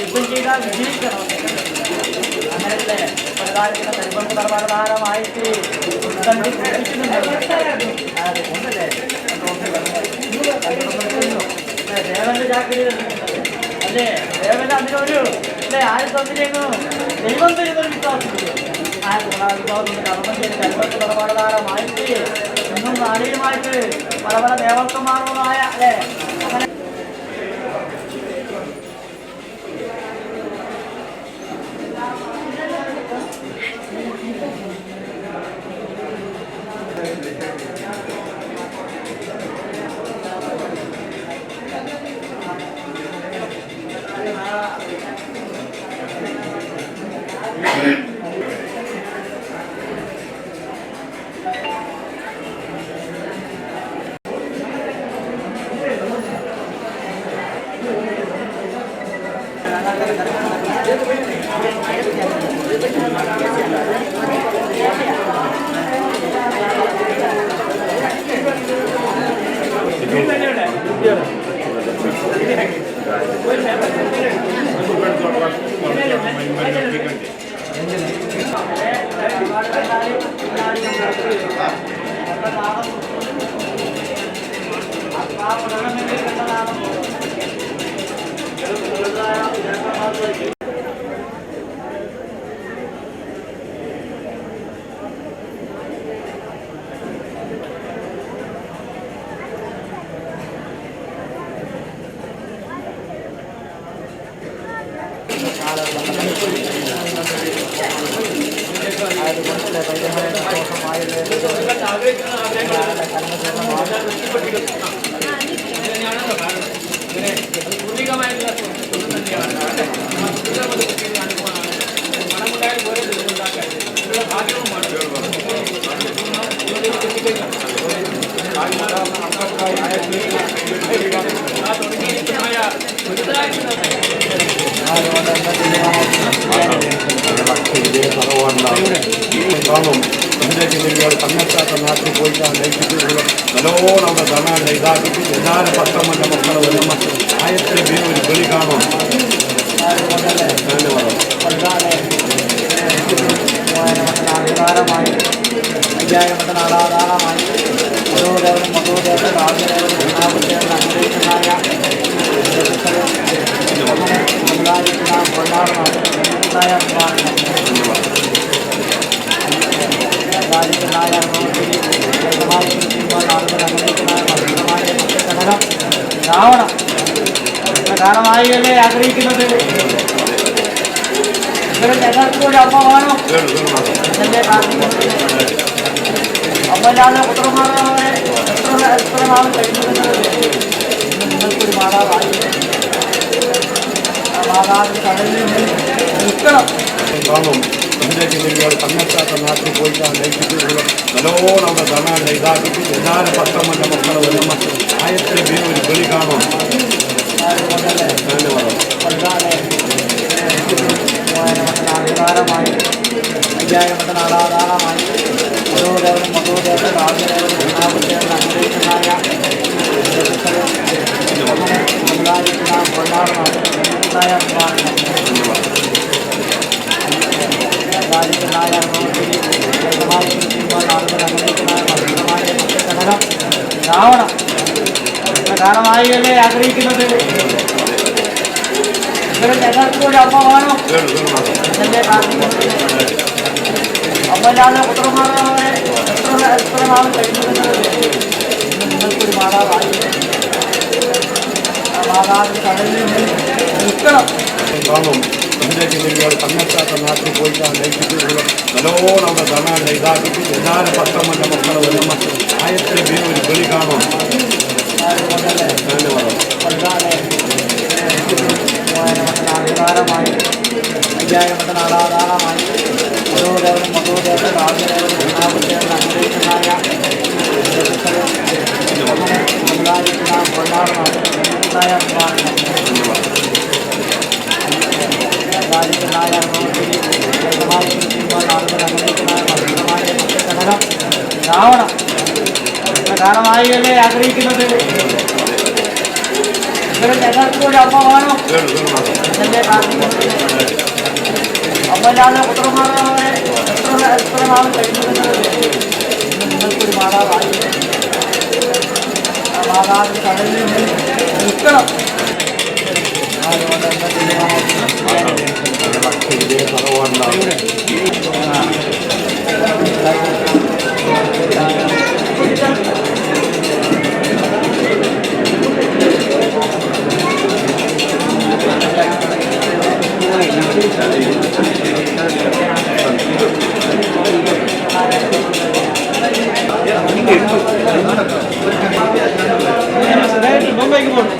യുദ്ധം ചെയ്താൽ വിജയിക്കണം. അങ്ങനത്തെ പ്രധാനത്തിന് പരിപാലധാരമായിട്ട് ദേവന്റെ ചാക്കരി അല്ലേ? ദേവന് അതിനൊരു അല്ലേ ആയിരത്തൊന്നിലേക്കും ദൈവം തരുന്നൊരു വിശ്വാസമില്ല. വിശ്വാസത്തിന്റെ കർമ്മം ചെയ്ത് പരിപാലന പ്രധാനധാരമായിട്ട് ഇന്നും നാടിയുമായിട്ട് പല പല ദേവത്വമാർഗമായ അല്ലേ അങ്ങനെ നാട്ടിൽ പോയിട്ടാണ് നല്ലോണം അവിടെ ധനാണ്ട് ഇതാക്കിയിട്ട് എല്ലാവരും പത്രമല്ല മക്കളെ ഒരു ആയത്തിലെ ഒരു വെളി കാണും. അയ്യായിരം നാടാധാരമായി ഓരോദേവനും മധുദേവൻ രാജദേവൻ ഗുണാപുദേവൻ അനുഗ്രഹിക്കുന്നതായ രാവണം കാരണമായല്ലേ ആഗ്രഹിക്കുന്നത്. ഞങ്ങൾക്ക് കൂടി അമ്മ വേണം എന്നല്ലേ പ്രാർത്ഥിക്കുന്നത്. അമ്മയില്ലാതെ പുത്രന്മാരെ എത്ര നാളും കഴിക്കുന്നത് നിങ്ങൾക്കൊരു മാതാവായി മാതാവിന്റെ കടലിൽ നിൽക്കണം. തന്നെത്താത്ത നാട്ടിൽ പോയിട്ടാണ് നല്ലോണം അവിടെ ധനാണ്ട് ഇതാക്കിയിട്ട് എല്ലാവരും പത്രമല്ല മക്കളെ ഒരു ആയത്തിലെ ഒരു വെളി കാണും. ആധാരമായി അയ്യായിരമത്തെ നാടാധാരമായി ഓരോദേവനും മധുദേവനും രാജദേവനും ഗുണാപുരദേവനും അനുഗ്രഹിക്കുന്നതായ രാവണം കാരണമായില്ലേ ആഗ്രഹിക്കുന്നത് ഞങ്ങൾക്ക് കൂടി അമ്മ വേണം എന്നെ അമ്മയില്ലാതെ പുത്രന്മാരെ എത്ര നാളും കഴിക്കുന്നത് നിങ്ങൾക്കൊരു മാതാവായി മാതാവിന് കടലിൽ നിൽക്കണം ഇതിലേക്ക് നിങ്ങൾ തന്നെത്താത്ത നാട്ടിൽ പോയിട്ട് ലയിച്ചിട്ട് നല്ലോണം അവിടെ ധനാണ്ട് ഇതാക്കിയിട്ട് എല്ലാവരും പത്തമ്മൻ്റെ മക്കളെ ഒരു മക്കൾ ആയത്തിലെ മീൻ ഒരു വെളി കാണും ആധാരമായി അയ്യായിരമത്തെ നാടാധാരമായി ഓരോദേവനും മധുദേവനും രാജദേവനും ഗുണാപുരദേവനും അനുഗ്രഹിക്കുന്നതായ രാവണം കാരണമായില്ലേ ആഗ്രഹിക്കുന്നത് ഞങ്ങൾക്ക് കൂടി അമ്മ വേണം എന്നെ അമ്മയില്ലാതെ പുത്രന്മാരെ എത്ര നാളും കഴിക്കുന്നത് നിങ്ങൾക്കൊരു മാതാവായി മാതാവിന് കടലിൽ നിൽക്കണം മുംബൈക്ക് പോകണം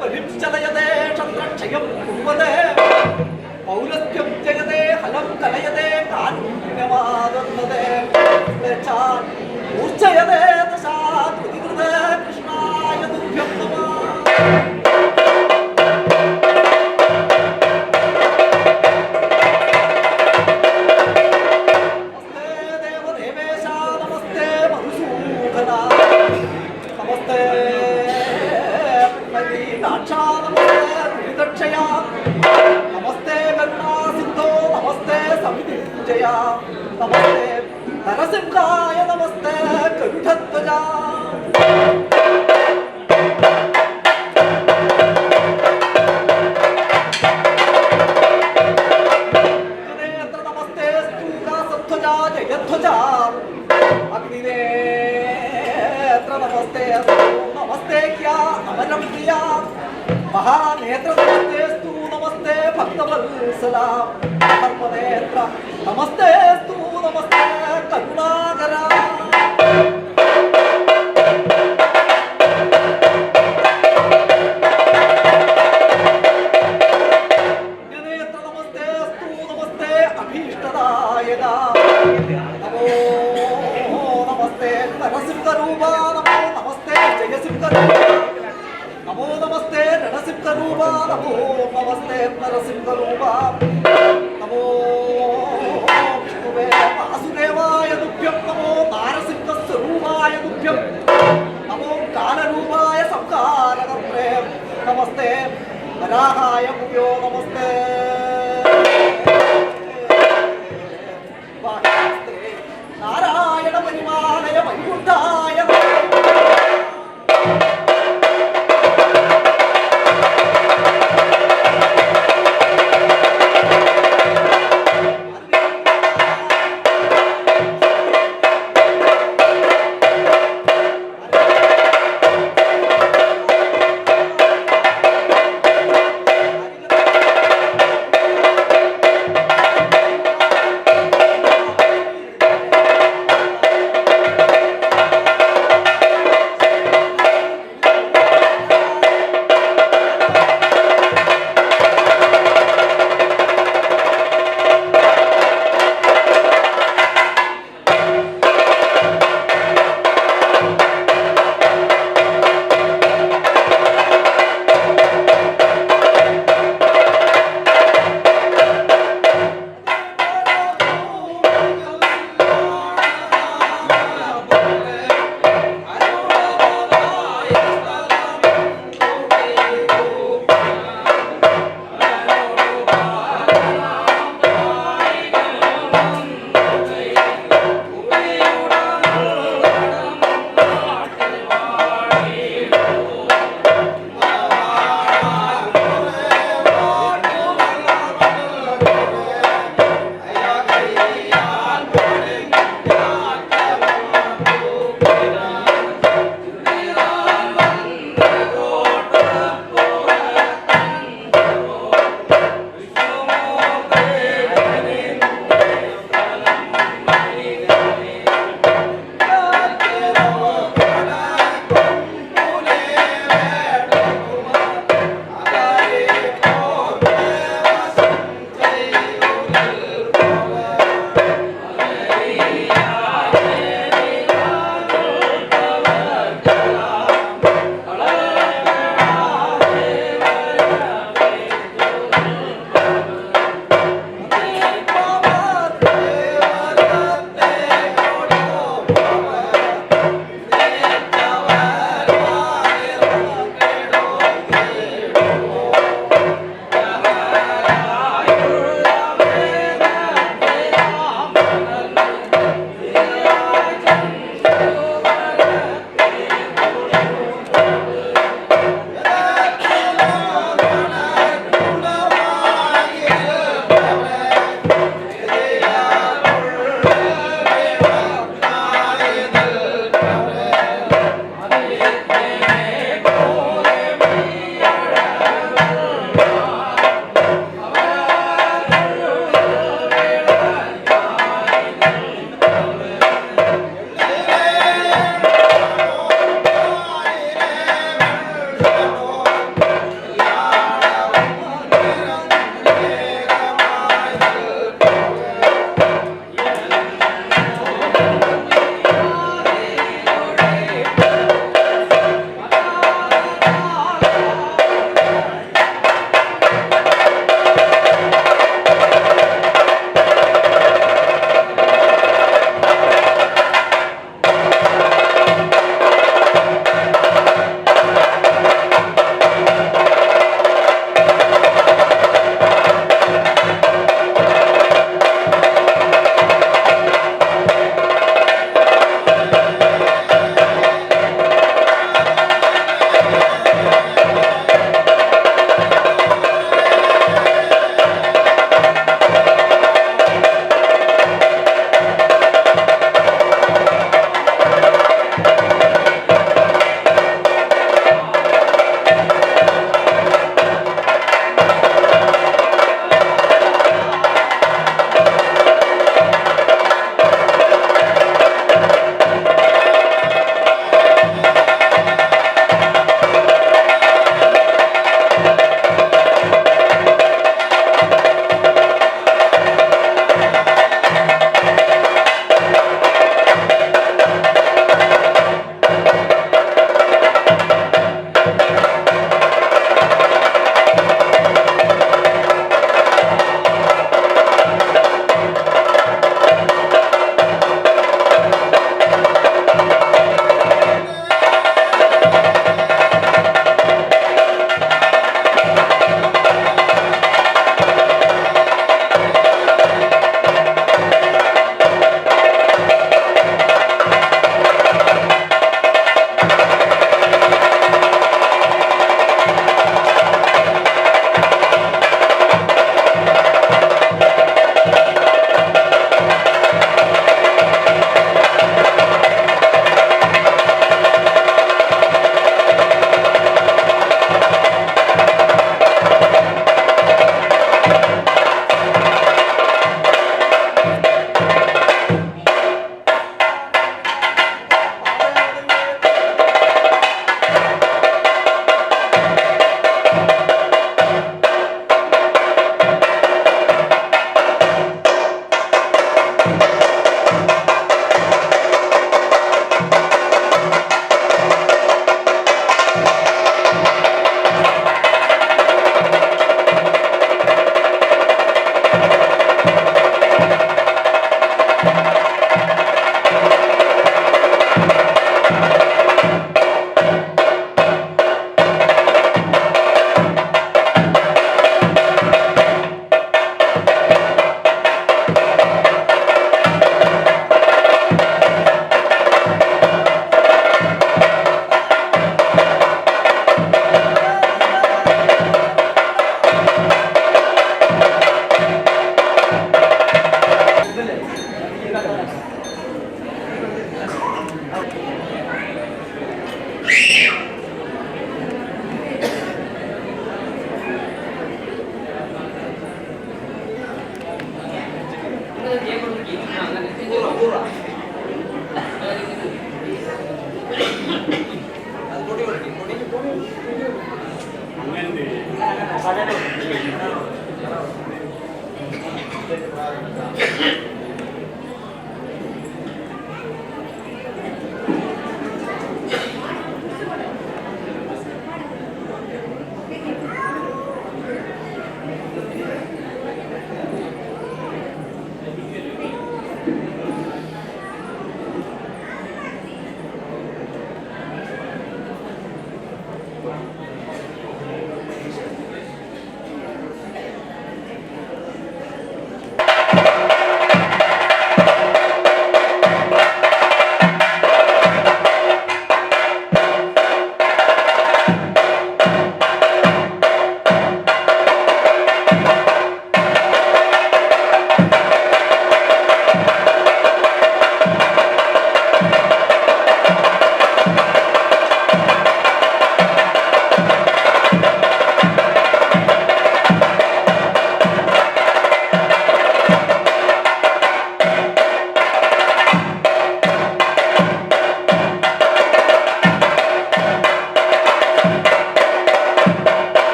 परिचलयते क्षत्रक्षयं कुर्वते पौरस्त्यं जयते हलं कलयते कारुण्यमादन्नते ऊर्जयते दशा कृतिकृते कृष्णाय तुभ्यं नमः नमस्ते करुणा सिंधो नमस्ते समिति जया नमस्ते नरसिंहाय नमस्ते करुणध्वजा नमस्ते स्तूला सध्वजा जयध्वजा अग्निनेत्र नमस्ते नमस्ते क्या अमरम प्रिया महानेत्र नमस्तेस्तु नमस्ते भक्तवत्सला धर्मनेत्र नमस्तेस्तु नमस्ते करुणाकरा नेत्र नमस्तेस्तु नमस्ते अभीष्टदायका नमो नमस्ते नरसिंहरूपा नमो नमस्ते जयसिंहरूपा नमो नमस्ते रणसिंहरूपा नमो नमस्ते नरसिंहरूपा नमो विष्णुवे वासुदेवाय तुभ्यं नमो नारसिंहस्वरूपाय तुभ्यं नमो कालरूपाय संकारकर्त्रे नमस्ते वराहाय मुभ्यो नमस्ते नारायण परिमालय वैकुण्ठाय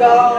obalಪ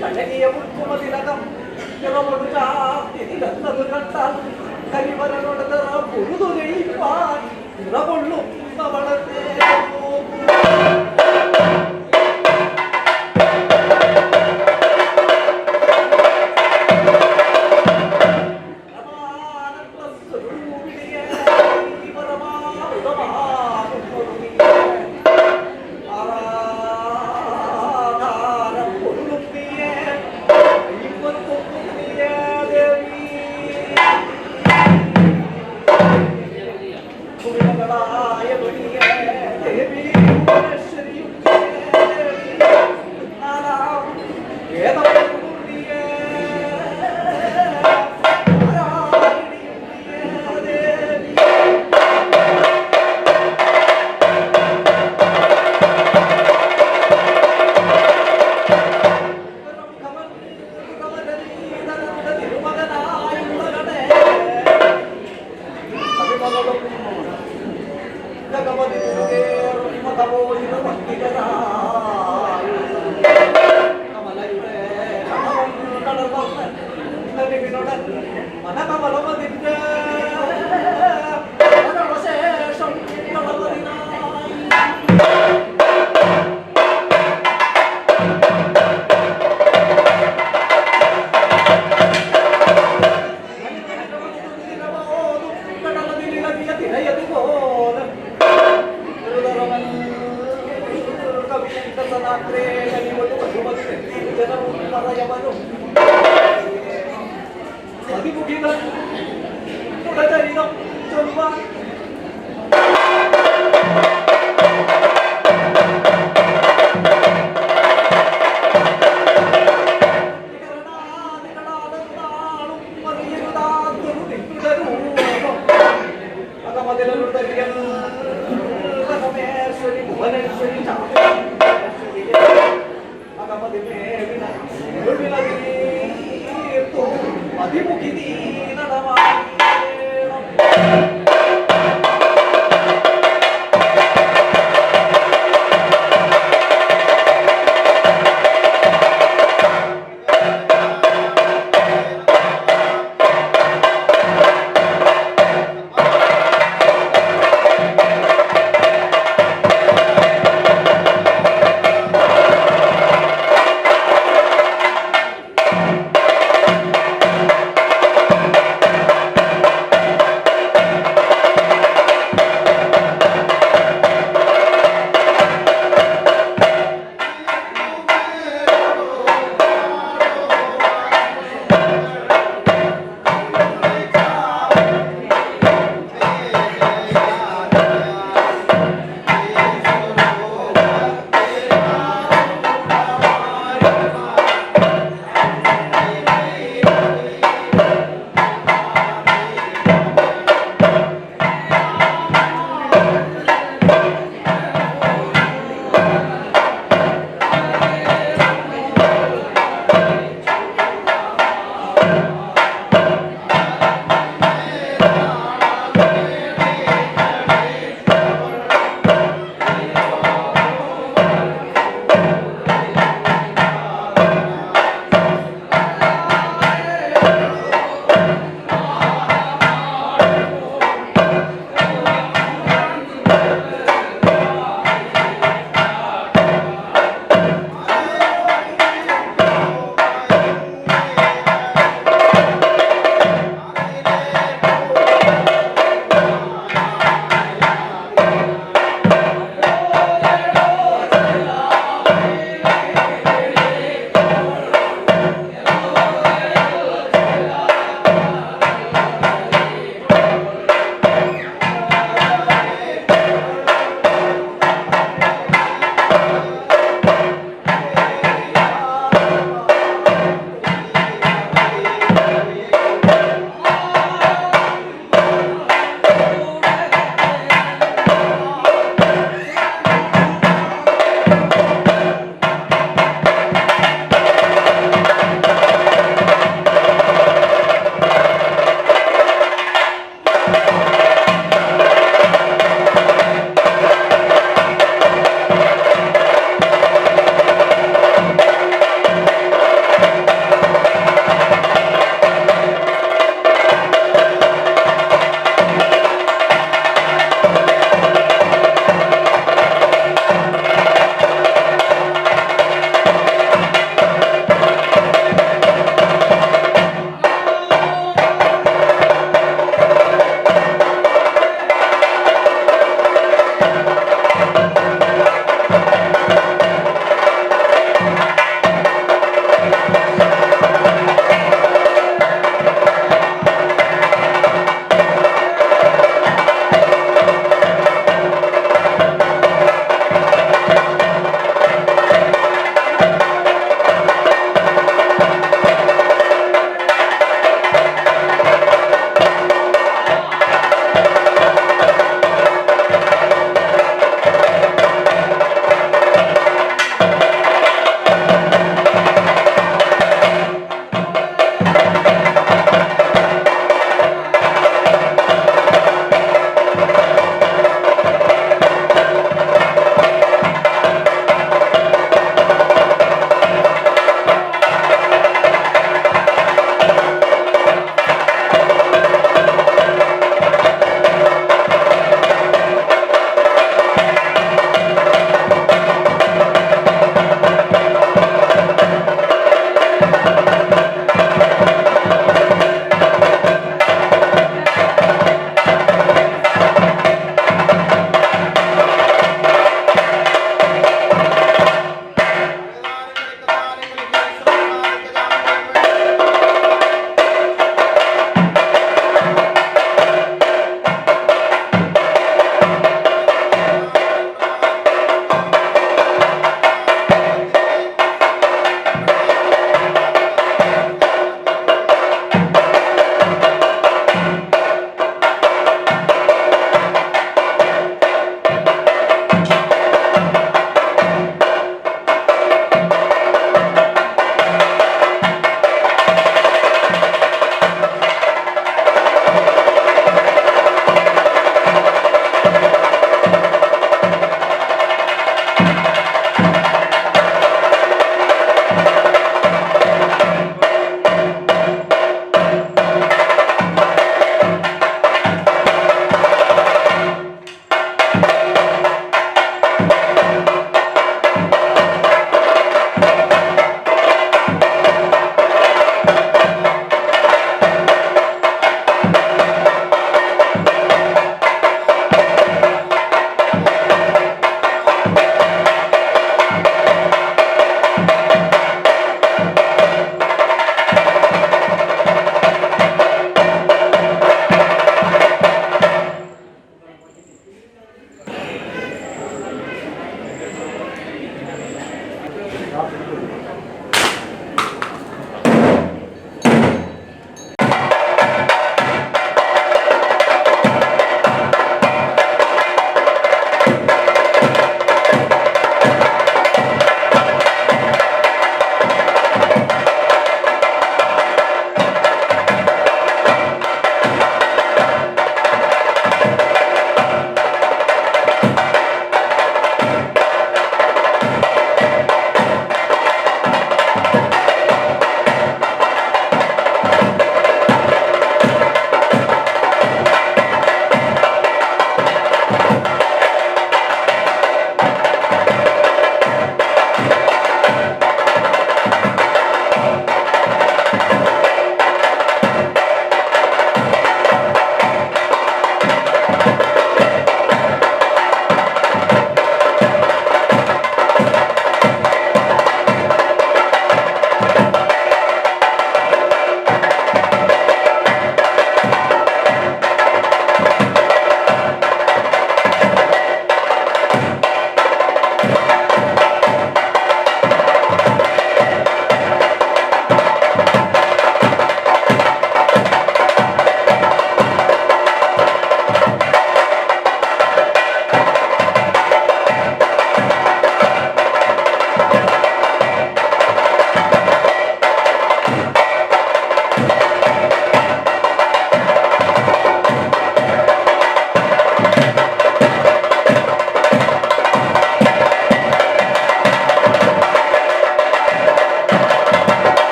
കഴകിയ മുത്തുമതിലകം നിറമൊടു ചാത്തിരികന്നത് കണ്ടാൽ കരിവരനോട് പുഴുതുകഴിപ്പാൻ നിറകൊള്ളും വളർന്നേ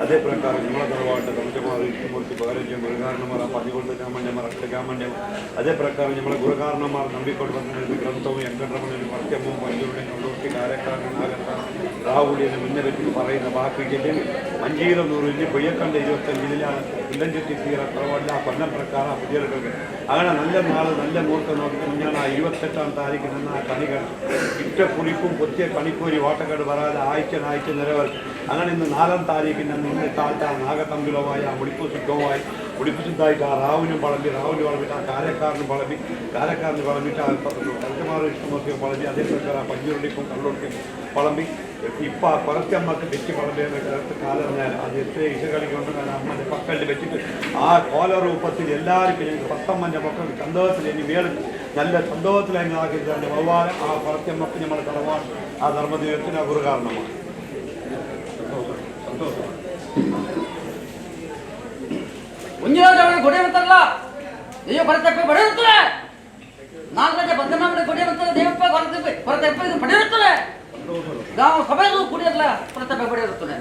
അതേ പ്രകാരം നമ്മളെ തറവാട്ട് തമജമാർ ഇഷ്ടമൂർത്തി പകരജയം ഗുരുകാരണന്മാർ ആ പതികൊണ്ട ചാമണ്യമാർ അക്ഷകാമണ്യം അതേ പ്രകാരം നമ്മളെ ഗുരുകാരണന്മാർ നമ്പിക്കൊണ്ട് വന്നിരുന്ന ഗ്രന്ഥവും വെങ്കട്ടരമണനും വർത്തമ്മവും പഞ്ചൂരിനെ കൊണ്ടോട്ടി കാരക്കാരൻ നാഗത്ത റാവുടിയെ മുന്നേ വെച്ച് പറയുന്ന ബാക്കിക്ക് മഞ്ചീരം നൂറിന് കൊയ്യക്കണ്ട 25 ഇല്ലഞ്ചെത്തി തീര തറവാടിൽ ആ കൊല്ലം പ്രകാരം ആ പുതിയകൾക്ക് അങ്ങനെ നല്ല നാൾ നല്ല മുഹൂർത്തം നോക്കി ഞാൻ ആ 28-ാം താരീഖിൽ നിന്ന് ആ കണികൾ ഇറ്റക്കുറിപ്പും പൊത്തിയ കണിക്കൂരി വാട്ടക്കാട് വരാതെ ആഴ്ച നിരവൽ അങ്ങനെ ഇന്ന് 4-ാം താരീഖിന് ഇന്ന് താഴ്ത്ത നാഗതമ്പുലമായി ആ മുടിപ്പു ശുദ്ധമായിട്ട് ആ റാവിനും വളമ്പിട്ട് ആ കാരക്കാരനും വളമ്പിട്ട് ആ പഞ്ചമാറും ഇഷ്ടമൊക്കെ വളമ്പി അതേ പ്രകാരം ആ പഞ്ചുരുളിക്കും കള്ളൊട്ടിക്കും വളമ്പി ഇപ്പം ആ കുറച്ചമ്മക്ക് വെച്ച് വളമ്പിയെന്ന് ചേർത്ത് കാലം നേരം അത് എത്ര ഇശകളിക്കൊണ്ട് ഞാൻ അമ്മൻ്റെ പക്കലിൽ വെച്ചിട്ട് ആ കോലരൂപത്തിൽ എല്ലാവർക്കും ഞങ്ങൾക്ക് 10 മക്കൾ സന്തോഷത്തിൽ ഇനി വേണം നല്ല സന്തോഷത്തിലായി ആക്കി തന്നെ ഭഗവാൻ ആ കുറച്ചമ്മക്ക് നമ്മൾ തറവാൻ ആ ധർമ്മദൈവത്തിന് ഒരു കാരണമാണ് സന്തോഷം ಗೊಡೆಯುತ್ತಲ್ಲ ನೀವು ಹೊರತೆಪ್ಪೆ ಪಡೆಯುತ್ತದೆ 4 ಗಂಟೆ 19 ಗೊಡೆಯುತ್ತದೆ ದೇವಪ್ಪ ಹೊರತೆಪ್ಪೆ ಇದು ಪಡೆಯುತ್ತದೆ ನಾವು ಸಭೆಗೂ ಕುಡಿಯಲ್ಲ ಹೊರತೆಪ್ಪೆ ಪಡೆಯುತ್ತದೆ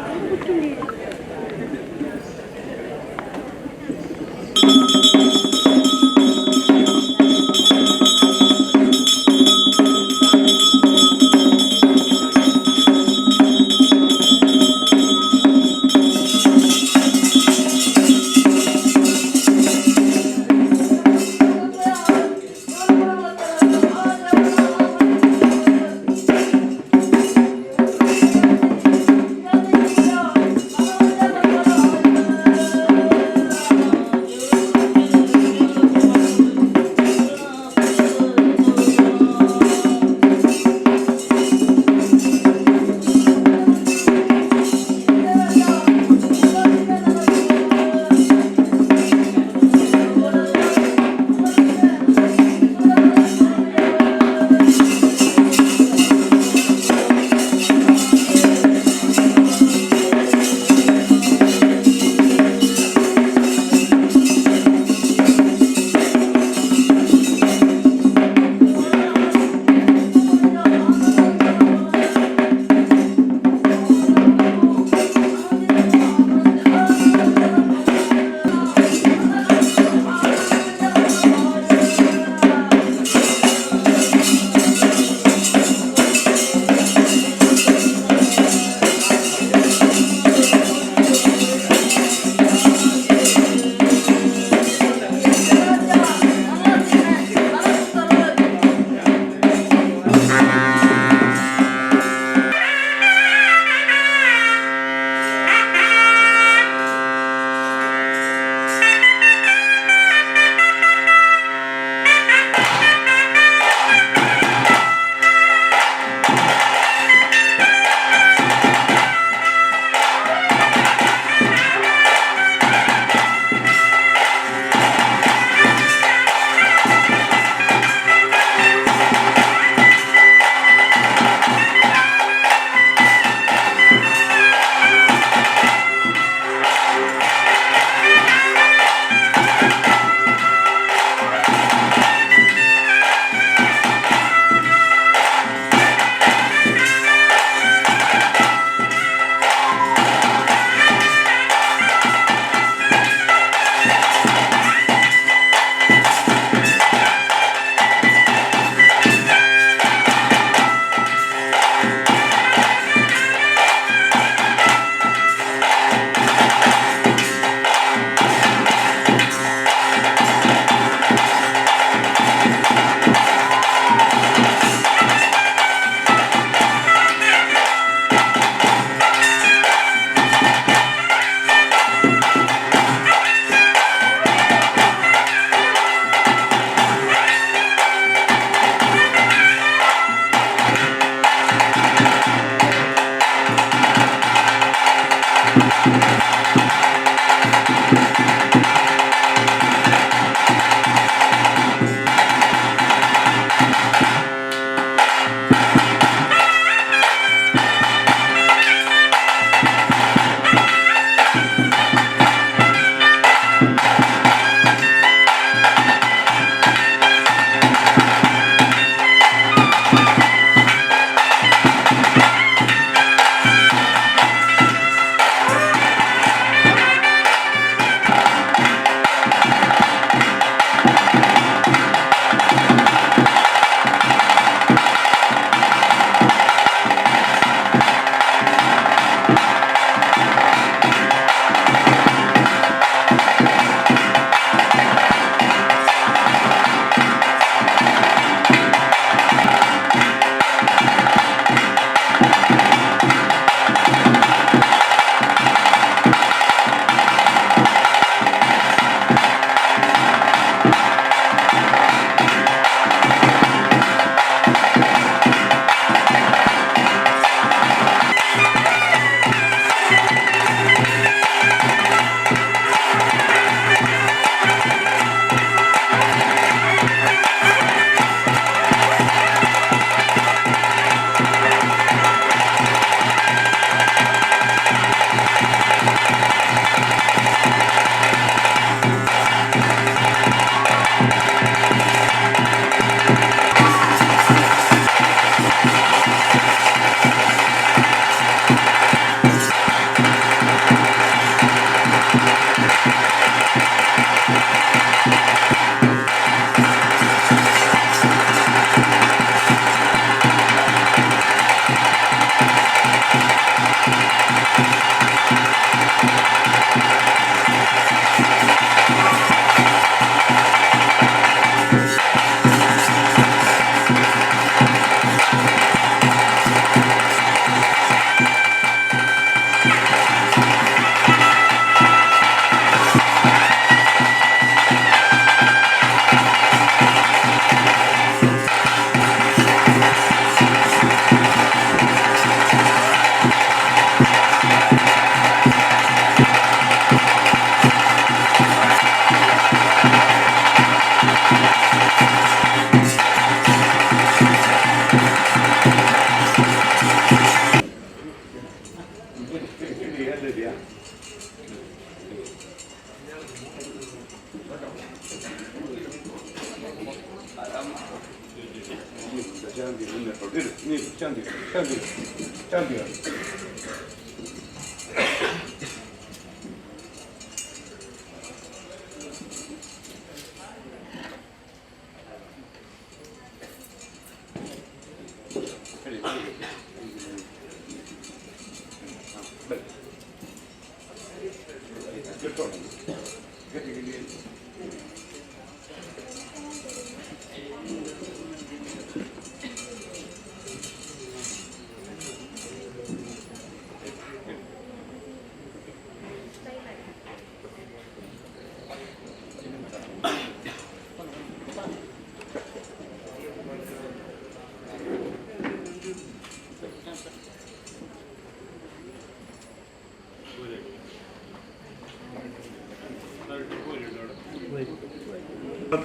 Thank you.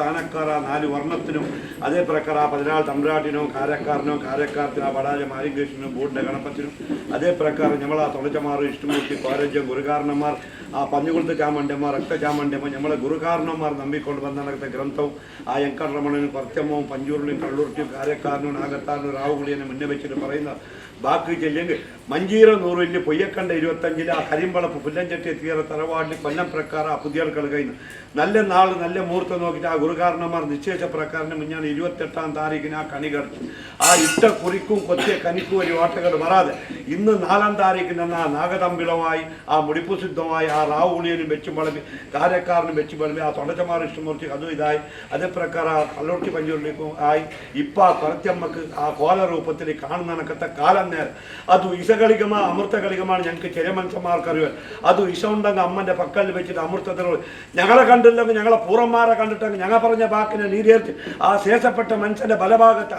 താനക്കാർ ആ 4 വർണ്ണത്തിനും അതേ പ്രಕಾರ ആ 14 തമ്പ്രാട്ടിനോ കാര്യക്കാരത്തിനോ ബടാജ മാലികേഷനും ബോഡിൻ്റെ ഗണപത്തിനും അതേ പ്രകാരം നമ്മൾ ആ തുളച്ചമാർ ഇഷ്ടമൂർത്തി പാരജ്യം ഗുരുകാരണന്മാർ ആ പഞ്ഞുകുളത്ത് ചാമണ്ഡ്യന്മാർ രക്തചാമണ്ഡ്യമ്മ നമ്മളെ ഗുരുകാരണന്മാർ നമ്പിക്കൊണ്ട് വന്നത്തെ ഗ്രന്ഥവും ആ വെങ്കടരമണനും പർച്ചമ്മവും പഞ്ചൂരിലും കള്ളൂർട്ടിയും കാര്യക്കാരനും നാഗത്താരനും രാവുകുളിയനെ മുന്നേ വെച്ചിട്ട് പറയുന്ന ബാക്കി ചെല്ലെങ്കിൽ മഞ്ചീര 100 പൊയ്യക്കണ്ട 25 ആ കരിമ്പളപ്പ് പുല്ലഞ്ചട്ടി എത്തിയ തറവാടിൽ കൊല്ലം പ്രകാരം ആ പുതിയ കളുകയിന്ന് നല്ല നാൾ നല്ല മുഹൂർത്തം നോക്കിയിട്ട് ആ ഗുരുകാരണന്മാർ നിശ്ചയിച്ച പ്രകാരം മുന്നാണ് 28-ാം താരീഖിന് ആ കണി കടിച്ചു ആ ഇട്ട കുറിക്കും കൊത്തിയ കനിക്കും ഒരു വാട്ടകൾ വരാതെ ഇന്ന് 4-ാം താരീഖിന് ആ നാഗതമ്പിളമായി ആ മുടിപ്പു സിദ്ധമായി ആ റാവുളിയനും വെച്ച് വളമി കാര്യക്കാരനും വെച്ച് വളമി ആ തൊണ്ടച്ചമാർ ഇഷ്ടമൂർത്തി അതും ഇതായി അതേ പ്രകാരം ആ കള്ളൂർത്തി പഞ്ചൂരിലേക്കും ആയി ഇപ്പം ആ കുറച്ചമ്മക്ക് ആ കോല രൂപത്തിൽ കാണുന്ന കണക്കത്തെ കാലം നേരം അതും ഇസകളികമാ അമൃതകളികമാണ് ഞങ്ങൾക്ക് ചില മനുഷ്യന്മാർക്കറിയാൻ അതും ഇസ ഉണ്ടെങ്കിൽ അമ്മൻ്റെ പക്കൽ വെച്ചിട്ട് അമൃതത്തിനോട് ഞങ്ങളെ കണ്ടില്ലെങ്കിൽ ഞങ്ങളെ പൂർവന്മാരെ കണ്ടിട്ടെങ്കിൽ ഞങ്ങൾ പറഞ്ഞ വാക്കിനെ നീതിയേർത്ത് ആ ശേഷപ്പെട്ട മനുഷ്യന്റെ ബലഭാഗത്ത്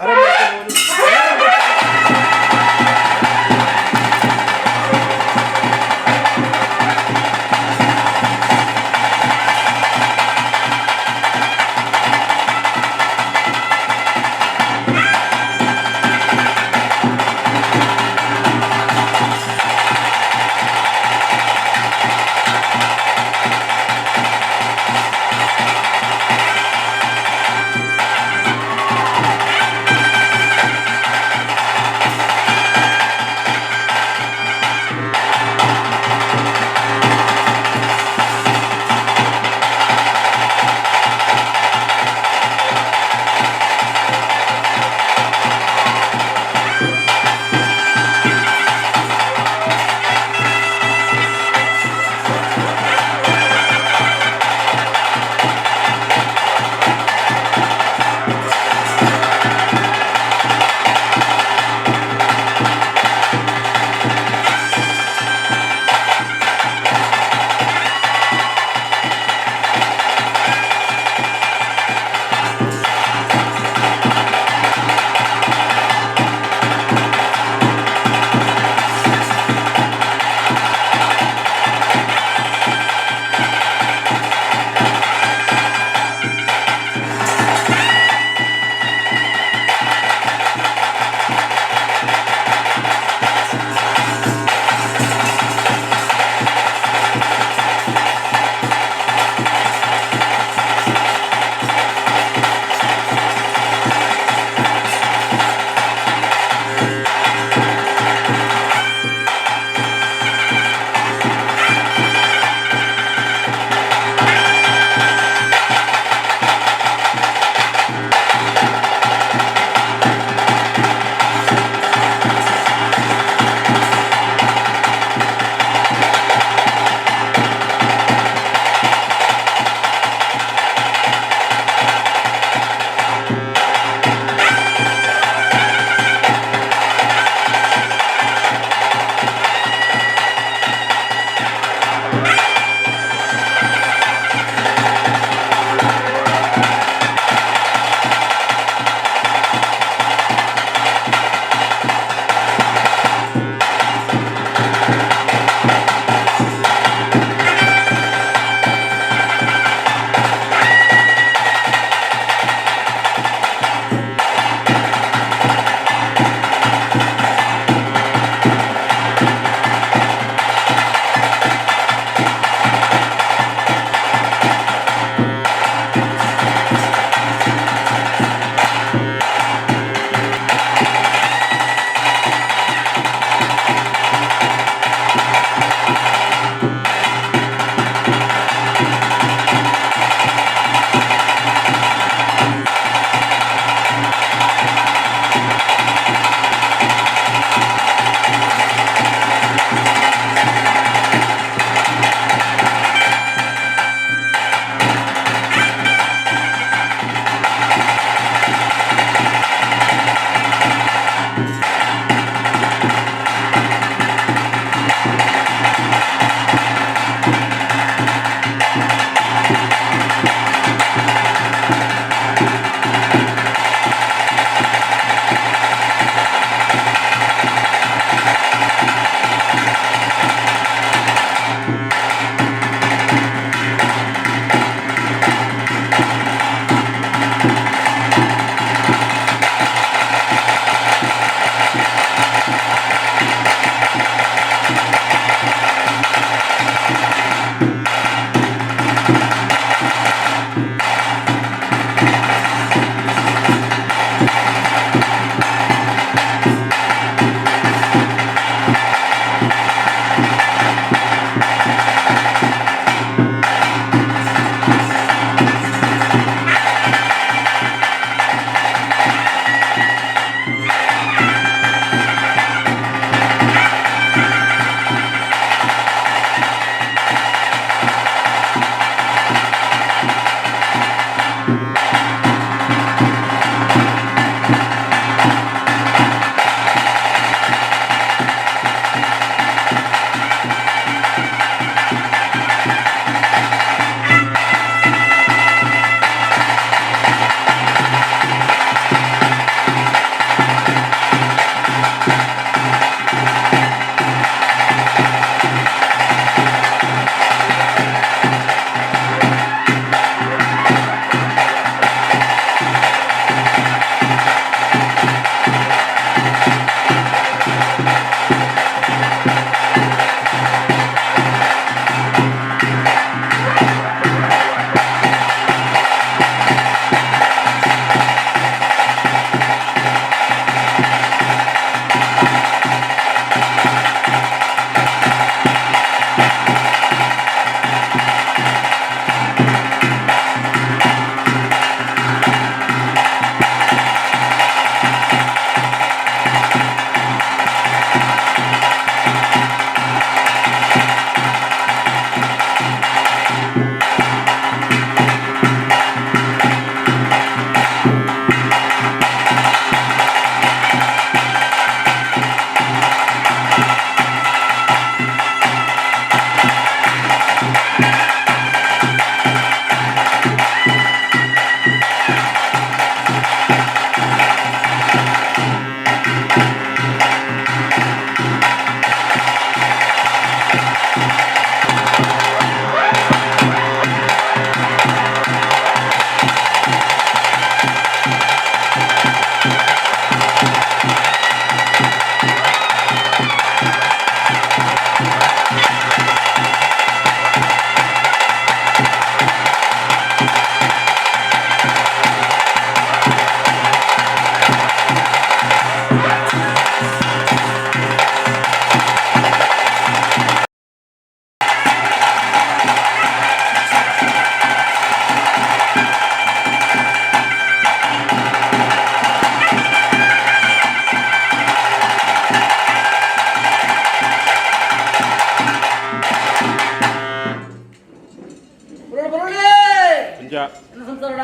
ಸಂಸಾರ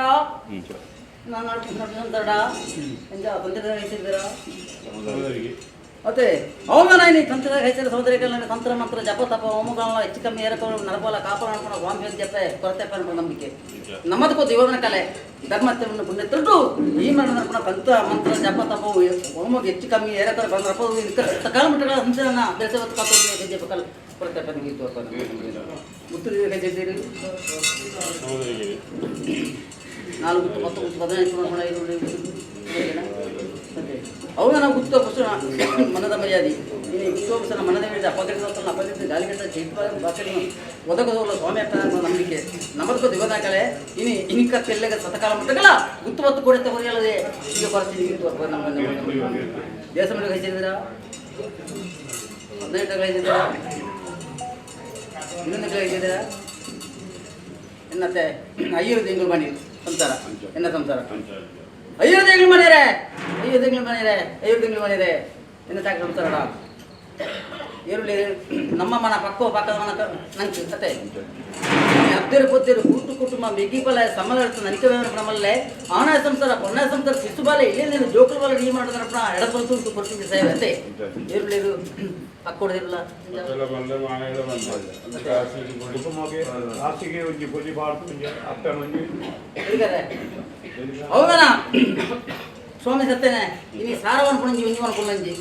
ನಾನು ಸಂಸಾರ ಎಂಜ ತಂತ್ರ ಹೇಳ್ತಿದ್ದೀರಾ ಮತ್ತೆ ಅವಮಾನ ನೀ ತಂತ್ರ ಹೆಚ್ಚಿನ ಸಹೋದರಿಗಳ ತಂತ್ರ ಮಂತ್ರ ಜಪ ತಪ ಹೋಮಗಳನ್ನ ಹೆಚ್ಚು ಕಮ್ಮಿ ಏರಕೊಂಡು ನರಪಾಲ ಕಾಪಾಡ ಅನ್ಕೊಂಡು ವಾಂಪಿ ಜಪ ಕೊರತೆ ಅನ್ಕೊಂಡು ನಂಬಿಕೆ ನಮ್ಮದಕ್ಕೂ ದೇವನ ಕಲೆ ಧರ್ಮತ್ವವನ್ನು ಪುಣ್ಯ ತೊಟ್ಟು ಈ ಮಾಡಿದ ತಂತ್ರ ಮಂತ್ರ ಜಪ ತಪ ಹೋಮಗೆ ಹೆಚ್ಚು ಕಮ್ಮಿ ಏರಕೊಂಡು ನರಪ ಕಾಲ ಮಟ್ಟಗಳ ಸಂಸ್ಥೆಯನ್ನ ದೇಶವತ್ತು ಕಾಪಾಡಿ ಹೆಜ್ಜೆ ಪಕ್ಕಲ್ ಕೊರತೆ ಮುಗಿತು ಮುತ್ತು ಹೆಜ್ಜೆದ್ದೀರಿ 4 ಅವನ ಗುತ್ತ ಪುಸ್ತಕ ಮನದ ಮರ್ಯಾದೆ ಇನ್ನು ಗುತ್ತೋ ಪುಸ್ತಕ ಮನದ ಮೇಲೆ ಅಪಘಾತ ಅಪಘಾತ ಗಾಳಿಗಟ್ಟ ಚೈತ್ರ ಭಾಷೆ ಒದಗದವಲ್ಲ ಸ್ವಾಮಿ ಅಪ್ಪ ನಂಬಿಕೆ ನಮ್ಮದಕ್ಕೂ ದಿವದ ಕಲೆ ಇನಿಕ ತೆಲ್ಲೆಗ ಸತಕಾಲ ಮಟ್ಟಗಳ ಗುತ್ತು ಕೂಡ ತಗೊಳ್ಳದೆ ಈಗ ಬರ್ತೀನಿ ನಮ್ಮ ದೇಶ ಮೇಲೆ ಕಳಿಸಿದ್ದೀರಾ 15 ಕಳಿಸಿದ್ದೀರಾ ಇನ್ನೊಂದು ಕಳಿಸಿದ್ದೀರಾ ಎನ್ನತ್ತೆ 5 ತಿಂಗಳು ಬನ್ನಿ ಸಂಸಾರ ಎನ್ನ ಸಂಸಾರ 5 ತಿಂಗಳು ಮನೆಯರೆ 5 ತಿಂಗಳು ಮನೆಯರೆ ಎನ್ನ ಸಾಕು ಸಂಸಾರ ಈರುಳ್ಳಿ ನಮ್ಮ ಮನ ಪಕ್ಕದ ಮನ ನಂಗೆ ಕತೆ ಅದ್ದೆರು ಪೊತ್ತೇರು ಕುಟುಂಬ ಮಿಗ್ಗಿಪಲ ಸಮಲರ್ಥ ನನಿಕವೇ ಆನ ಸಂಸಾರ ಪೊನ್ನ ಸಂಸಾರ ಶಿಶುಬಾಲ ಇಲ್ಲೇ ಜೋಕಲ್ ಬಾಲ ನೀ ಮಾಡಿದ್ರಪ್ಪ ಎಡಪಂತು ಕೊಡ್ತೀನಿ ಸೇವೆ ಅತ್ತೆ ಈರುಳ್ಳಿ ಹಾಕೊಡದಿರಲ್ಲ ಹೌದನ ಸ್ವಾಮಿ ಸತ್ತೇನೆ ಇನ್ನು ಸಾರವನ್ನು ಪುಣಂಜಿ ಒಂಜಿ ಪುಣಂಜಿ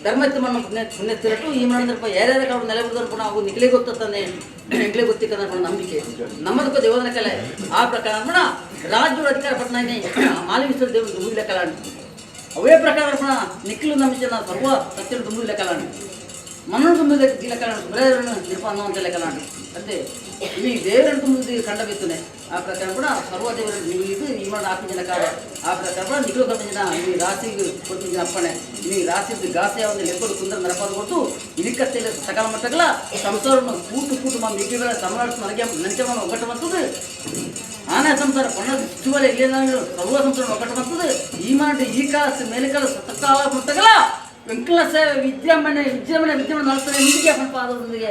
ಧರ್ಮಕ್ಕೆ ಮಣ್ಣು ಪುಣ್ಯ ತಿರಟು ಈ ಮಾಡಿದ್ರಪ್ಪ ಯಾರ್ಯಾರ ಕಾಡು ನೆಲೆ ಬಿಡಿದ್ರು ನಾವು ನಿಖಲೆ ಗೊತ್ತಾನೆ ನಿಖಲೆ ಗೊತ್ತಿಕ್ಕಂದ್ರೆ ನಂಬಿಕೆ ನಮ್ಮದಕ್ಕೂ ದೇವನ ಕಲೆ ಆ ಪ್ರಕಾರ ಪುಣ ರಾಜ್ಯದ ಅಧಿಕಾರ ಪಟ್ಟಣನೇ ಮಾಲಿವಿಶ್ವರ ದೇವರು ದುಂಬುಲ ಕಲಾಂಡು ಅವೇ ಪ್ರಕಾರ ಪುಣ ನಿಖಲು ನಂಬಿಕೆ ಸರ್ವ ಸತ್ಯರು ದುಂಬುಲ ಕಲಾಂಡು ಮಣ್ಣು ತುಂಬಿದ ಕಲಾಂಡು ಸುರೇರನ್ನು ನಿರ್ಪ ಅನ್ನುವಂಥ ಲೆಕ್ಕಲಾಂಡು ಅದೇ ಇಲ್ಲಿ ದೇವರನ್ನು ತುಂಬಿದ ಕಂಡ ಬಿತ್ತನೆ ಆ ಪ್ರಕಾರ ಕೂಡ ಸರ್ವ ದೇವರು ನೀವು ಇದು ಈ ಮಾಡಿ 4 ಜನ ಕಾಲ ಆ ಪ್ರಕಾರ ಕೂಡ ನಿಖಲು 10 ಜನ ಇಲ್ಲಿ ರಾಶಿಗೆ ಕೊಡ್ತೀನಿ ಜನ ಅಪ್ಪಣೆ ಇಲ್ಲಿ ರಾಶಿದ್ದು ಗಾಸೆ ಒಂದು ಲೆಕ್ಕಡು ಕುಂದ್ರ ನರಪಾದ ಕೊಟ್ಟು ಇಲಿಕತ್ತೆಲ್ಲ ಸಕಾಲ ಮಟ್ಟಗಳ ಸಂಸಾರವನ್ನು ಕೂಟು ಮಿಗ್ಗಿಗಳ ಸಮರಾಡಿಸಿ ನನಗೆ ಒಗ್ಗಟ್ಟು ಬರ್ತದೆ ಆನೆ ಸಂಸಾರ ಪೊಣ್ಣ ಶಿವಲ ಇಲ್ಲೇನಾದ್ರು ಸರ್ವ ಸಂಸಾರ ಒಗ್ಗಟ್ಟು ಬರ್ತದೆ ಈ ಮಾಡಿ ಈ ಕಾಲ ಮೇಲೆ ಕಾಲ ಸಕಾಲ ಮಟ್ಟಗಳ ವೆಂಕಲ ಸೇವೆ ವಿದ್ಯಮಾನ ನಡೆಸ್ತಾರೆ ನಿಮಗೆ ಪಾದದೊಂದಿಗೆ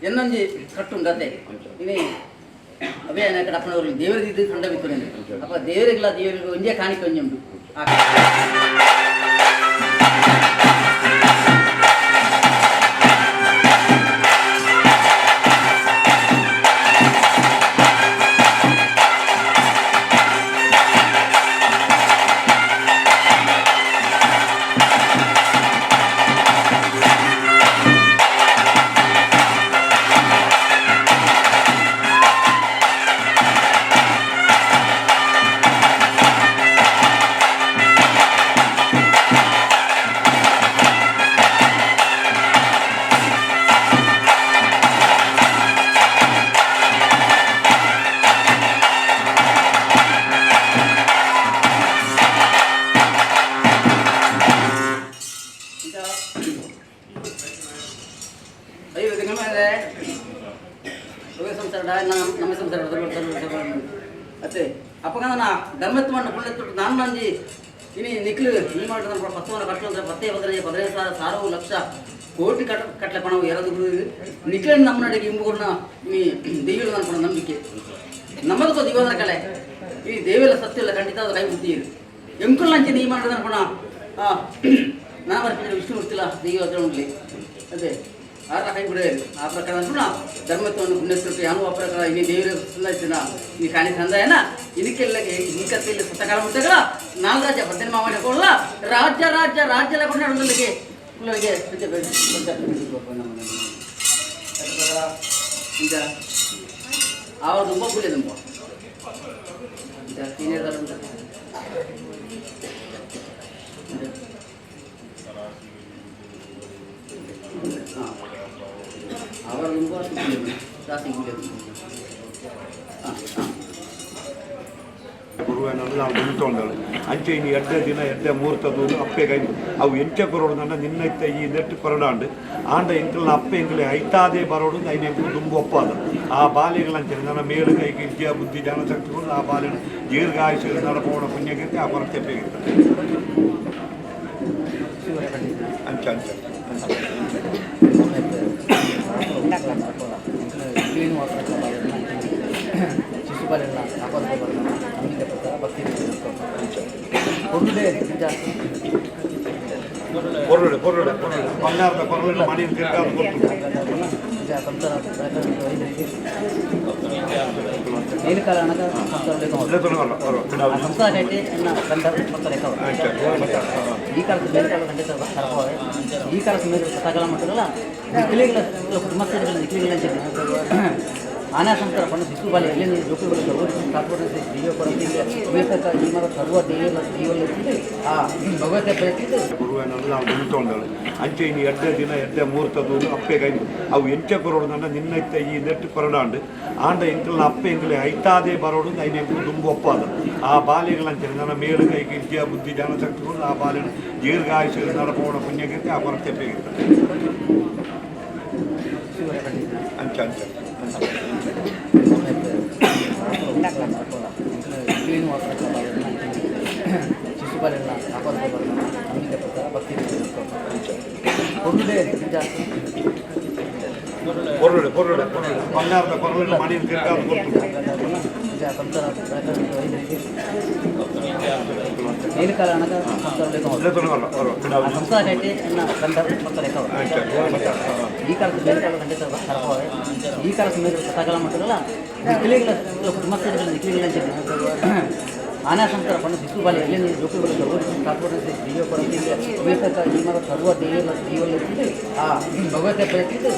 ಎನ್ನೊಂಜಿ ಕಟ್ಟುಂಡತೆ ಇನಿ ಅವೇ ಅನೇಕ ಅಪ್ಪನವರು ದೇವರಿಗೆ ಕಂಡ ಬಿತ್ತು ಅಪ್ಪ ದೇವರಿಗೆ ಒಂದೇ ಕಾಣಿಕೆ ಒಂಜುಂಟು ನಮ್ಮ ಸಂಸಾರ ಅತ್ತೆ ಅಪ್ಪಗನ ಧರ್ಮತ್ವವನ್ನು ಪುಣ್ಯತ್ತು ನಾನು ಮಂಜಿ ಇನಿ ನಿಖಲು ಈ ಮಾಡಿದ ಪತ್ತವನ್ನು ಕಟ್ಟುವಂದ್ರೆ 15 ಸಾರವು ಲಕ್ಷ ಕೋಟಿ ಕಟ್ಲೆ ಪಣವು ಎರಡು ನಿಖಲು ನಮ್ಮ ನಡಿಗೆ ಇಂಬುಗಳನ್ನ ಈ ದೇವಿಗಳು ಅನ್ಕೊಂಡ ನಂಬಿಕೆ ನಮ್ಮದಕ್ಕೂ ದಿವದ ಕಲೆ ಈ ದೇವೆಲ್ಲ ಸತ್ಯಲ್ಲ ಖಂಡಿತ ಅದು ಕೈ ಮುತ್ತೀರು ಎಂಕುಲ್ ನಂಚೆ ನೀ ಮಾಡಿದ ಅನ್ಕೋಣ ನಾನು ಬರ್ತೀನಿ ವಿಷ್ಣು ಗೊತ್ತಿಲ್ಲ ದೇವಿ ಹತ್ರ ಉಂಟ್ಲಿ ಅದೇ ಆರ ಕೈ ಬಿಡೋದು ಆ ಪ್ರಕಾರ ಅನ್ಕೋಣ ಧರ್ಮತ್ವವನ್ನು ಪುಣ್ಯಸ್ಕೃತಿ ಯಾವ ಪ್ರಕಾರ ಇನ್ನು ದೇವರ ಸುಂದರಿಸಿನ ಈ ಕಾಣಿ ಸಂದಾಯನ ಇದಕ್ಕೆಲ್ಲ ನಿಕತ್ತಿಲ್ಲ ಸತಕಾಲ ಮುಟ್ಟಗಳ 4 ರಾಜ್ಯ 18 ಮಾಡಿಕೊಳ್ಳ ರಾಜ್ಯ ಕೊಂಡ ನಡಲಿಕ್ಕೆ ಕುಲರಿಗೆ ಈಗ ಅವರು ತುಂಬ ಕೂಲಿ ತುಂಬ ಈಗ ಸೀನಿಯರ್ ಉಂಟ ಅವರು ತುಂಬ ಜಾಸ್ತಿ ಕೂಲಿ ಗುರುವೇನಲ್ಲ ನಾವು ನಿಂತ್ಕೊಂಡಳು ಅಂಚೆ ಇನ್ನು 2 ದಿನ 2 ಮುಹೂರ್ತದ್ದು ಅಪ್ಪೆಗೆ ಅವು ಎಂಚ ಕೊರೋಡು ನಿನ್ನ ಇತ್ತ ಈ ನೆಟ್ಟು ಕೊರಡಾಂಡು ಆಂಡ ಎಂಕಲ್ನ ಅಪ್ಪೆ ಎಂಕಲೆ ಐತಾದೇ ಬರೋಡು ಐನ ಎಂಕಲು ತುಂಬ ಒಪ್ಪಾದ ಆ ಬಾಲ್ಯಗಳಂಚನೆ ನನ್ನ ಮೇಲು ಕೈಗೆ ವಿದ್ಯಾ ಬುದ್ಧಿ ಜನಶಕ್ತಿಗಳು ಆ ಬಾಲ್ಯನ ದೀರ್ಘಾಯುಷ ನಡಪೋಣ ಪುಣ್ಯಗಿರ್ತೆ ಆ ಕೊರತೆ ಬೇಕಿರ್ತಾರೆ ಅಂಚೆ ಕ್ಲೀನ್ ವಾಟರ್ ಶಿಶುಪಾಲನ ಕಾಪಾಡ್ಕೋಬಾರ್ದು ನಮಗೆ ಪ್ರಕಾರ ಭಕ್ತಿ ಒಳ್ಳೆ ಜಾಸ್ತಿ పొరడు పొరడు పొరడు బంగాರದ పొరలను మణి తిరగాలి ನೀರು ಕಾಲ ಹಣದ ಸಂಸಾರ ಐತೆ ಗಂಡ ಈ ಕಾಲದ ಮೇಲೆ ಕಾಲ ಖಂಡಿತ ತರಪವೆ ಈ ಕಾಲದ ಮೇಲೆ ಸಕಾಲ ಮಾಡ್ತಾರಲ್ಲ ನಿಕ್ಲಿಗಳ ಕುಟುಂಬಸ್ಥರಿಗೆ ನಿಕ್ಲಿಗಳ ಆನಾ ಸಂಸ್ಕಾರ ಪಣ್ಣ ಶಿಶುಪಾಲಿ ಎಲ್ಲಿ ನೀವು ಜೋಕುಗಳು ಕಾಪಾಡಿಸಿ ಜೀವ ಕೊಡುತ್ತಿದ್ದೆ ಅವೇತಕ ಈ ಮರ ಸರ್ವ ಜೀವಲ್ಲಿ ಆ ಭಗವತೆ ಪ್ರಯತ್ನಿಸಿ ಗುರುವೇನಂದ್ರೆ ನಾವು ನಿಂತ್ಕೊಂಡಳು ಅಂಚೆ ಇನ್ನು ಎರಡೇ ದಿನ ಎರಡೇ ಮುಹೂರ್ತದ್ದು ಅಪ್ಪೆಗೈದು ಅವು ಎಂಚೆ ಕೊರೋಡು ನಿನ್ನ ಇತ್ತ ಈ ನೆಟ್ಟು ಕೊರಡಾಂಡು ಆಂಡ ಎಂಕಲ್ನ ಅಪ್ಪೆ ಎಂಕಲೆ ಐತಾದೇ ಬರೋಡು ಐನ ಎಂಕಲು ತುಂಬ ಒಪ್ಪಾದ ಆ ಬಾಲ್ಯಗಳಂತೇಳಿ ನನ್ನ ಮೇಲು ಕೈಗೆ ವಿದ್ಯಾ ಬುದ್ಧಿ ಜ್ಞಾನ ಶಕ್ತಿಗಳು ಆ ಬಾಲ್ಯ ದೀರ್ಘಾಯುಷ್ಯ ನಡಪೋಣ ಪುಣ್ಯಕೀರ್ತಿ ಆ ಕೊರತೆಪ್ಪಿಗಿರ್ತಾರೆ ಅಂಚೆ ಅಂಚೆ ಕ್ಲೀನ್ ವಾಟರ್ ಶಿಶುಪಾಲನ ಕಾಪಾಡ್ಕೋಬಾರ್ದು ನಮಗೆ ಪ್ರಕಾರ ಭಕ್ತಿ ಒಳ್ಳೆ ಜಾಸ್ತಿ పొరడు పొరడు పొరడు బంగాರದ పొరలను మణి తిరగాలి ಸಂಸಾರ ನೀರು ಕಾಲ ಹಣದ ಸಂಸಾರ ಐತೆ ಗಂಡ ಈ ಕಾಲದ ಮೇಲೆ ಕಾಲ ಖಂಡಿತ ತರಪವೆ ಈ ಕಾಲದ ಮೇಲೆ ಸಕಾಲ ಮಾಡ್ತಾರಲ್ಲ ನಿಕ್ಲಿಗಳ ಕುಟುಂಬಸ್ಥರಿಗೆ ನಿಕ್ಲಿಗಳ ಆನಾ ಸಂಸ್ಕಾರ ಪಣ್ಣ ಶಿಶುಪಾಲಿ ಎಲ್ಲಿ ನೀವು ಜೋಕುಗಳು ಕಾಪಾಡಿಸಿ ಜೀವ ಕೊಡುತ್ತಿದ್ದೆ ಅವೇತಕ ಈ ಮರ ಸರ್ವ ಜೀವಲ್ಲಿ ಆ ಭಗವತೆ ಪ್ರಯತ್ನಿಸಿ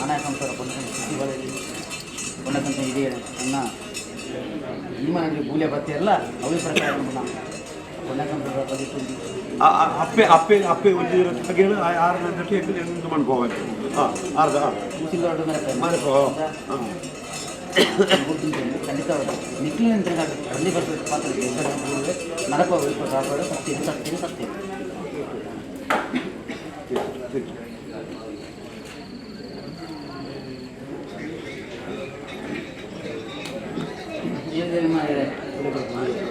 ಆನಾ ಸಂಸಾರ ಪಣ್ಣಕಂತ ಶಿಶುಪಾಲಲ್ಲಿ ಪಣ್ಣಕಂತ ಇದೆ ಅನ್ನ ಈ ಮನೆಗೆ ಬೂಲೆ ಬರ್ತಿರಲ್ಲ ಅವೇ ಪ್ರಕಾರ ಪಣ್ಣಕಂತ ಅಪ್ಪೆ ಅಪ್ಪೆ ಅಪ್ಪೆ ಒಂದು ತೆಗೆಯಲು ಆರು ಗಂಟೆ ಎಂದು ಮಾಡ್ಕೋಬೇಕು ಹಾಂ ಅರ್ಧ ಮುಸಿಲ್ವಾಡು ಖಂಡಿತ ನಿಕ್ಲಿನ ಅಲ್ಲಿ ಬರ್ತದೆ ಪಾತ್ರ ನರಕ ಕಾಪಾಡು ಸತ್ಯ ಸತ್ಯ ಸತ್ಯ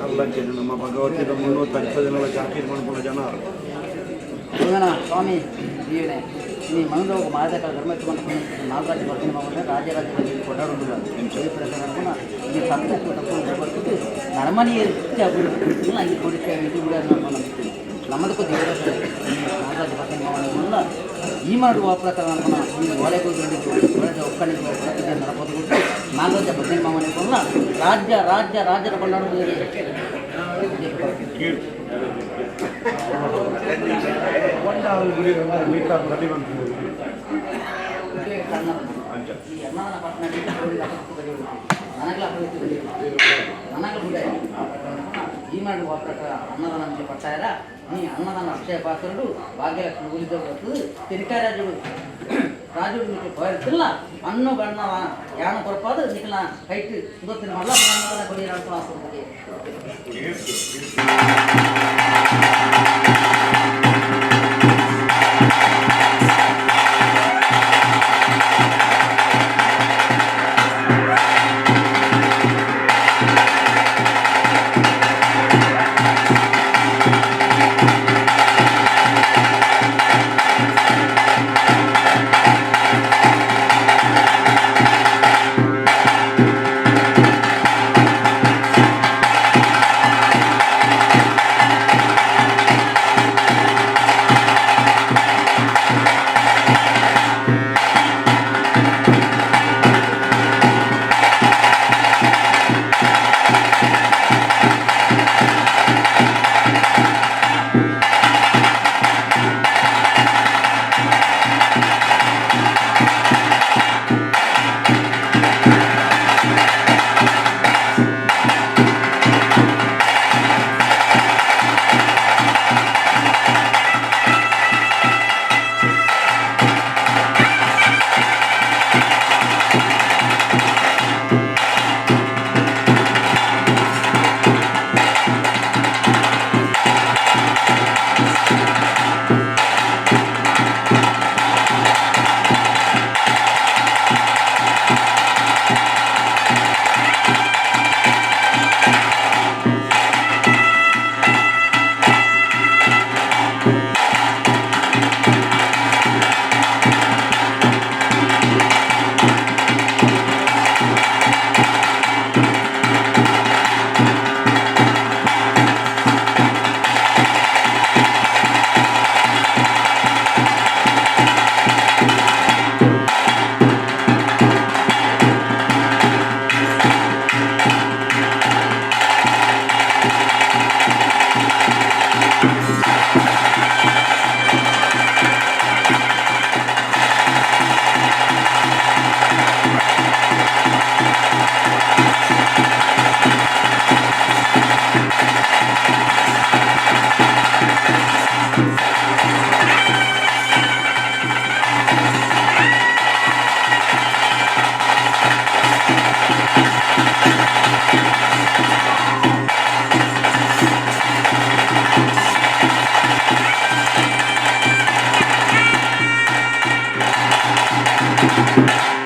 ಅಲ್ಲಂಚೆ ನಮ್ಮ ಭಗವದ್ಗೀತೆ 350 ದಿನಗಳ ಜಾಕೀರ್ ಮಾಡ್ಕೊಂಡ ಜನ ಸ್ವಾಮಿ ಜೀವನೆ ನೀ ಮನದ ಹೋಗಿ ಮಾದಕ ಧರ್ಮ ಎತ್ಕೊಂಡು ನಾಲ್ಕು ಬರ್ತೀನಿ ಮಗನ ರಾಜ್ಯರಾಜ್ಯದಲ್ಲಿ ಕೊಂಡಾಡೋದಿಲ್ಲ ಈ ಪ್ರಕಾರ ಅನ್ಕೊಂಡು ಈ ಸಂತೋಷ ತಪ್ಪು ಬರ್ತಿದ್ದು ನರಮನೆಯ ಅಭಿವೃದ್ಧಿ ಹಂಗೆ ಕೊಡಿಸಿ ಇದು ಕೂಡ ನಂಬಿಸ್ತೀನಿ ನಮ್ಮದಕ್ಕೂ ದೇವರ ನಾಗರಾಜ ಬರ್ತೀನಿ ಮಗನ ಈ ಮಾಡುವ ಪ್ರಕಾರ ಅನ್ಕೊಂಡು ಈ ಒಲೆಗೂ ಒಕ್ಕಣಿಗೆ ನರಪದಗಳು ನಾಗರಾಜ ಬರ್ತೀನಿ ಮಗನ ಕೊಂಡ ರಾಜ್ಯದ ಕೊಂಡಾಡೋದು ಈ ಮಾಡುವ ಪ್ರಕಾರ ಅನ್ನದಾನ ಪಟ್ಟಾಯರ ನೀ ಅನ್ನದಾನ ಅಕ್ಷಯ ಪಾತ್ರುಡು ಭಾಗ್ಯಲಕ್ಷ್ಮಿ ಉಳಿದವರು ತಿರುಕಾಯ ರಾಜು ಬಯರ್ತಿಲ್ಲ ಅನ್ನು ಗಣ್ಣ ಯಾಣ ಕೊರಪಾದ ನಿಖಲ ಕೈಟ್ ಇವತ್ತಿನ ಮಲ್ಲ ಅನ್ನದಾನ ಕೊಡಿ ಅನ್ಕೊಂಡು Thank you.